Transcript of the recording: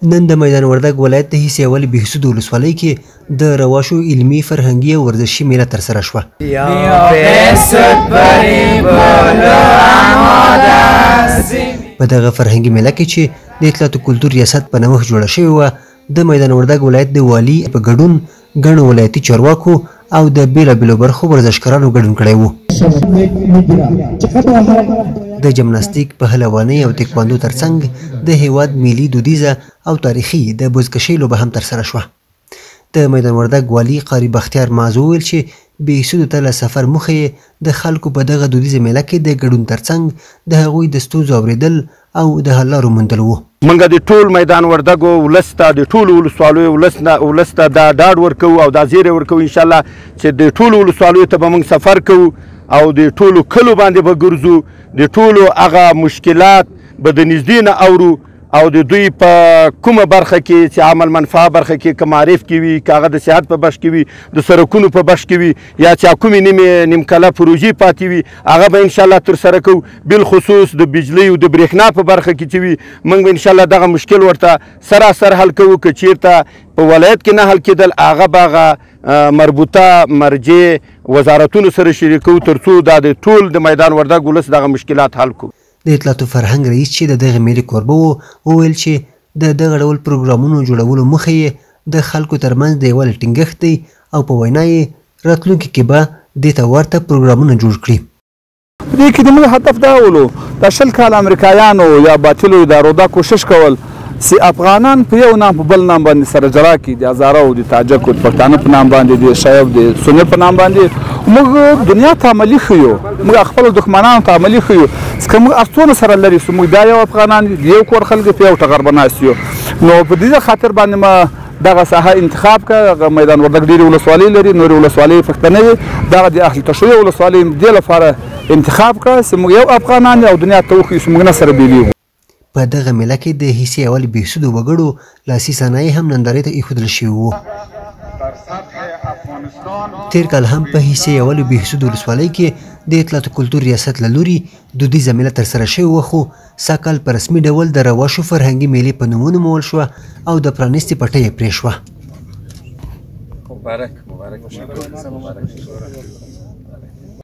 نن د میدان وردګ ولایت د حصې اول بهسود ولسوالۍ کې د روا شو علمي فرهنګي او ورزشي میله ترسره شوه. په دغه فرهنګي میله کې چې د اطلاعات او کلتور ریاست په نوښت جوړه شوې وه، د میدان وردګ ولایت د والي په ګډون ګڼو ولایتي چارواکو او د بیلابیلو برخو ورزشکارانو ګډون کړی و. د جمناستیک، پهلوانۍ او تکواندو ترڅنګ د هیواد ملي دودیزه او تاریخي د بزکشۍ لوبه هم ترسره شوه. د میدان وردګ والي قاری بختیار مازو وویل چې بهسودو ته له سفر موخه د خلکو په دغه دودیزه میله کې د ګډون ترڅنګ د هغوی د ستونزو اورېدل او د حل لارو موندل و. موږ د ټول میدان وردګو ولس ته د ټولو ولسوالیو ولس ته دا ډاډ ورکوو او دا زیری ورکوو انشاءالله چې د ټولو ولسوالیو ته به موږ سفر کوو او د ټولو کلو باندې به ګرځو، د ټولو هغه مشکلات به د نږدې نه اورو او د دوی په کومه برخه کې چې عمل منفعه برخه کې که معرف کې وي، که هغه د صحت په بش کې وي، د سړکونو په بش کې وي، یا چې کومې نیمکله پروژې پاتې وي، هغه به انشاءالله ترسره کوو. بالخصوص د بجلۍ او د برېښنا په برخه کې چې وي، موږ به انشاءالله دغه مشکل ورته سراسر حل کوو. که چیرته په ولایت کې نه حل کېدل، هغه به هغه مربوطه مرجع وزارتونو سره شریکوو تر څو دا د ټول د میدان وردګ ولس دغه مشکلات حل کړو. د اطلاعات فرهنګ رئیس چې د دغه میلې کوربه و وویل چې د دغه ډول پروګرامونو جوړولو موخه یې د خلکو ترمنځ د یووالي ټینګښت دی او په وینا یې راتلونکي کې به دې ته ورته پروګرامونه جوړ کړي. په دې کې زموږ هدف دا ولو د 20 کال امریکایانو یا باطلو ادارو دا کوشش کول چې افغانان په یو نام په بل نام باندې سره جلا کړي، د هزاره او د تاجک او د پښتانه په نام باندې، د شیب د سنی په نام باندې. موږ دنیا ته عملي ښیو، موږ خپل دښمنانو ته عملي ښیو چې موږ استونه سره لري چې موږ دا یو افغانان د یو کور خلک په یو ټغر بناست یو. نو په دې خاطر باندې ما دغه ساحه انتخاب کړه. میدان وردګ ډېرې ولسوالۍ لري، نورې ولسوالۍ پښتنې وي، دغه د اهل تشویع ولسوالۍ دې لپاره انتخاب کړه چې موږ یو افغانان او دنیا ته وښیو چې موږ نه سره بېلېږو. په دغه میله کې د حصې اول بهسودو وګړو لاسي صنایع هم نندارې ته ایښودل شوي وو. تیر کال هم په حصې اول بهسود ولسوالۍ کې د اطلاعات کلتور ریاست له لوري دودیزه میله ترسره شوې وه، خو سږکال په رسمي ډول د روا شو فرهنګي میلې په نوم ونومول شوه او د پرانیستې پټۍ یې پرېښوه.